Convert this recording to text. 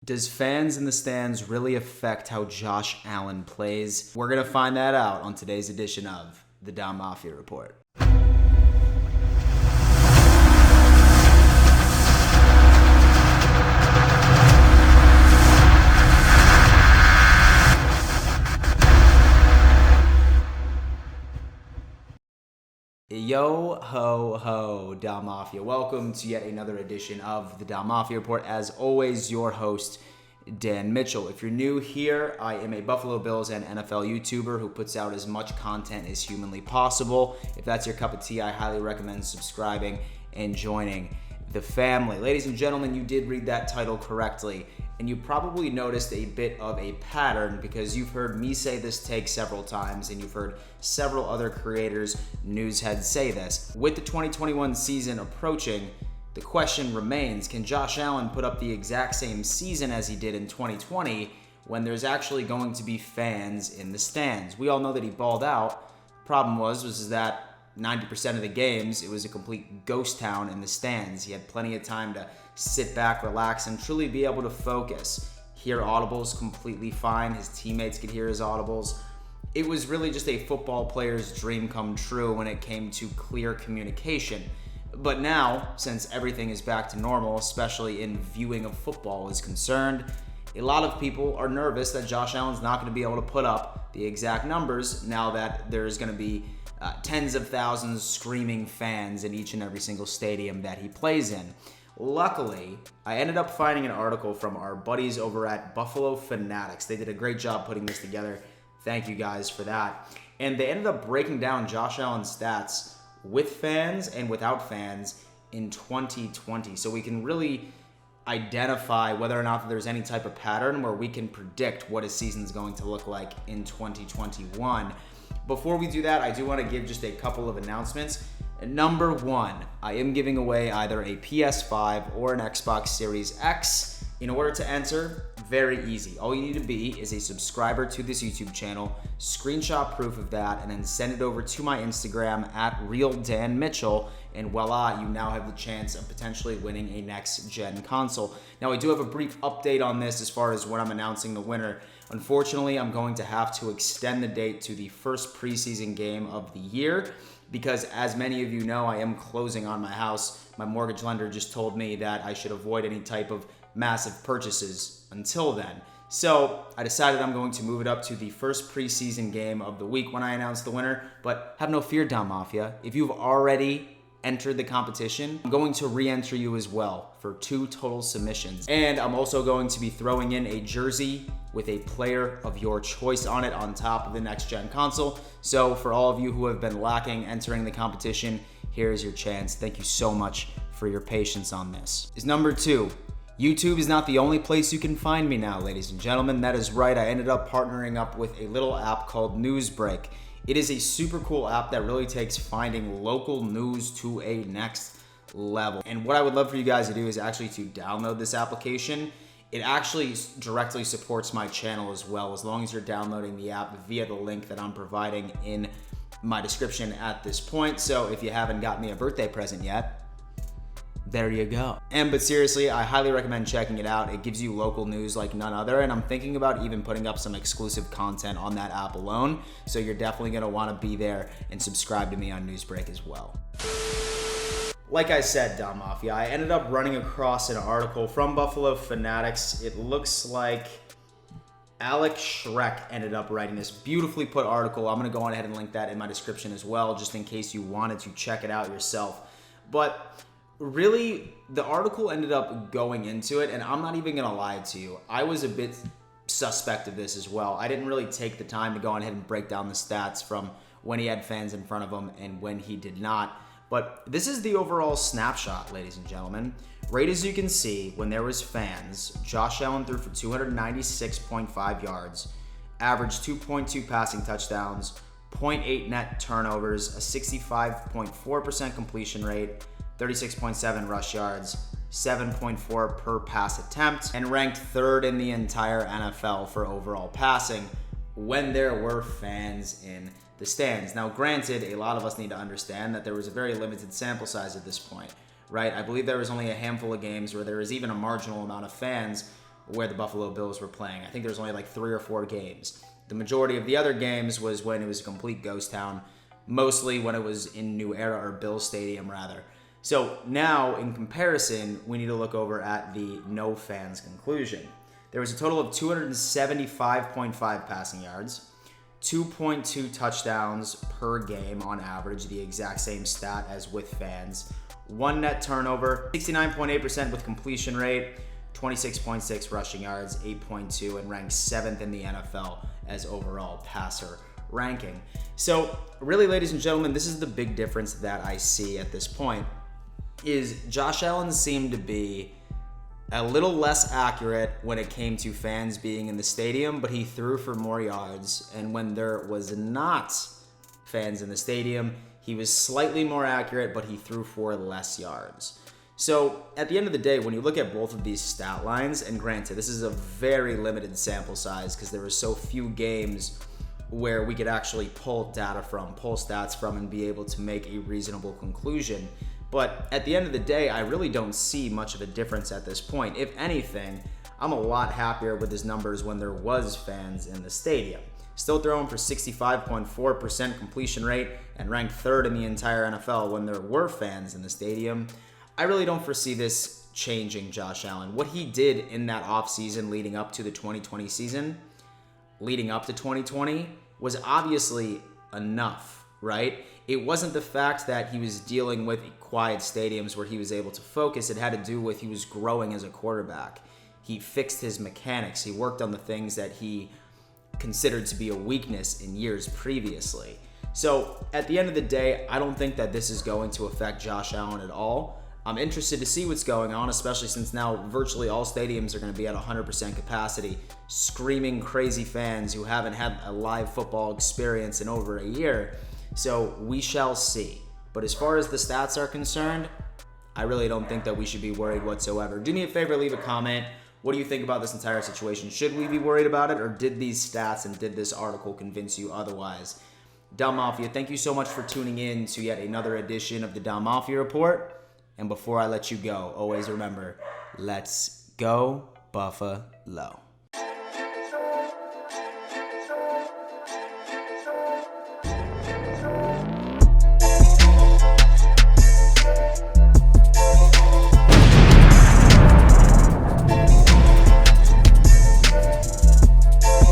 Does fans in the stands really affect how Josh Allen plays? We're going to find that out on today's edition of the Dom Mafia Report. Yo ho ho, Dom Mafia. Welcome to yet another edition of the Dom Mafia Report. As always, your host, Dan Mitchell. If you're new here, I am a Buffalo Bills and NFL YouTuber who puts out as much content as humanly possible. If that's your cup of tea, I highly recommend subscribing and joining the family. Ladies and gentlemen, you did read that title correctly, and you probably noticed a bit of a pattern because you've heard me say this take several times, and you've heard several other creators, newsheads say this. With the 2021 season approaching, the question remains, can Josh Allen put up the exact same season as he did in 2020 when there's actually going to be fans in the stands? We all know that he balled out. Problem was that 90% of the games, it was a complete ghost town in the stands. He had plenty of time to sit back, relax, and truly be able to focus. Hear audibles completely fine. His teammates could hear his audibles. It was really just a football player's dream come true when it came to clear communication. But now, since everything is back to normal, especially in viewing of football is concerned, a lot of people are nervous that Josh Allen's not going to be able to put up the exact numbers now that there's going to be tens of thousands screaming fans in each and every single stadium that he plays in. Luckily, I ended up finding an article from our buddies over at Buffalo Fanatics. They did a great job putting this together. Thank you guys for that. And they ended up breaking down Josh Allen's stats with fans and without fans in 2020. So we can really identify whether or not there's any type of pattern where we can predict what his season is going to look like in 2021. Before we do that, I do want to give just a couple of announcements. Number one, I am giving away either a PS5 or an Xbox Series X. In order to enter, very easy. All you need to be is a subscriber to this YouTube channel, screenshot proof of that, and then send it over to my Instagram at RealDanMitchell, and voila, you now have the chance of potentially winning a next-gen console. Now, I do have a brief update on this as far as when I'm announcing the winner. Unfortunately, I'm going to have to extend the date to the first preseason game of the year because, as many of you know, I am closing on my house. My mortgage lender just told me that I should avoid any type of massive purchases until then. So I decided I'm going to move it up to the first preseason game of the week when I announce the winner. But have no fear, Dom Mafia. If you've already entered the competition, I'm going to re-enter you as well for 2 total submissions. And I'm also going to be throwing in a jersey with a player of your choice on it on top of the next-gen console. So for all of you who have been lacking entering the competition, here's your chance. Thank you so much for your patience on this. Number 2. YouTube is not the only place you can find me now, ladies and gentlemen. That is right, I ended up partnering up with a little app called Newsbreak. It is a super cool app that really takes finding local news to a next level. And what I would love for you guys to do is actually to download this application. It actually directly supports my channel as well, as long as you're downloading the app via the link that I'm providing in my description at this point. So if you haven't got me a birthday present yet, there you go. But seriously, I highly recommend checking it out. It gives you local news like none other, and I'm thinking about even putting up some exclusive content on that app alone. So you're definitely gonna wanna be there and subscribe to me on Newsbreak as well. Like I said, Dom Mafia, I ended up running across an article from Buffalo Fanatics. It looks like Alex Schreck ended up writing this beautifully put article. I'm gonna go on ahead and link that in my description as well, just in case you wanted to check it out yourself. But really, the article ended up going into it, and I'm not even gonna lie to you. I was a bit suspect of this as well. I didn't really take the time to go on ahead and break down the stats from when he had fans in front of him and when he did not. But this is the overall snapshot, ladies and gentlemen. Right as you can see, when there was fans, Josh Allen threw for 296.5 yards, averaged 2.2 passing touchdowns, 0.8 net turnovers, a 65.4% completion rate, 36.7 rush yards, 7.4 per pass attempt, and ranked 3rd in the entire NFL for overall passing when there were fans in the stands. Now, granted, a lot of us need to understand that there was a very limited sample size at this point, right? I believe there was only a handful of games where there was even a marginal amount of fans, where the Buffalo Bills were playing. I think there was only like 3 or 4 games. The majority of the other games was when it was a complete ghost town, mostly when it was in New Era or Bills Stadium rather. So now, in comparison, we need to look over at the no fans conclusion. There was a total of 275.5 passing yards, 2.2 touchdowns per game on average, the exact same stat as with fans, 1 net turnover, 69.8% with completion rate, 26.6 rushing yards, 8.2, and ranked 7th in the NFL as overall passer ranking. So really, ladies and gentlemen, this is the big difference that I see at this point, is Josh Allen seemed to be a little less accurate when it came to fans being in the stadium, but he threw for more yards. And when there was not fans in the stadium, he was slightly more accurate, but he threw for less yards. So at the end of the day, when you look at both of these stat lines, and granted, this is a very limited sample size because there were so few games where we could actually pull stats from, and be able to make a reasonable conclusion. But at the end of the day, I really don't see much of a difference at this point. If anything, I'm a lot happier with his numbers when there was fans in the stadium. Still throwing for 65.4% completion rate and ranked 3rd in the entire NFL when there were fans in the stadium. I really don't foresee this changing Josh Allen. What he did in that offseason leading up to the 2020 season, leading up to 2020, was obviously enough, right? It wasn't the fact that he was dealing with quiet stadiums where he was able to focus. It had to do with he was growing as a quarterback. He fixed his mechanics. He worked on the things that he considered to be a weakness in years previously. So at the end of the day, I don't think that this is going to affect Josh Allen at all. I'm interested to see what's going on, especially since now virtually all stadiums are going to be at 100% capacity, screaming crazy fans who haven't had a live football experience in over a year. So we shall see. But as far as the stats are concerned, I really don't think that we should be worried whatsoever. Do me a favor, leave a comment. What do you think about this entire situation? Should we be worried about it, or did these stats and did this article convince you otherwise? Dom Mafia, thank you so much for tuning in to yet another edition of the Dom Mafia Report. And before I let you go, always remember, let's go Buffalo.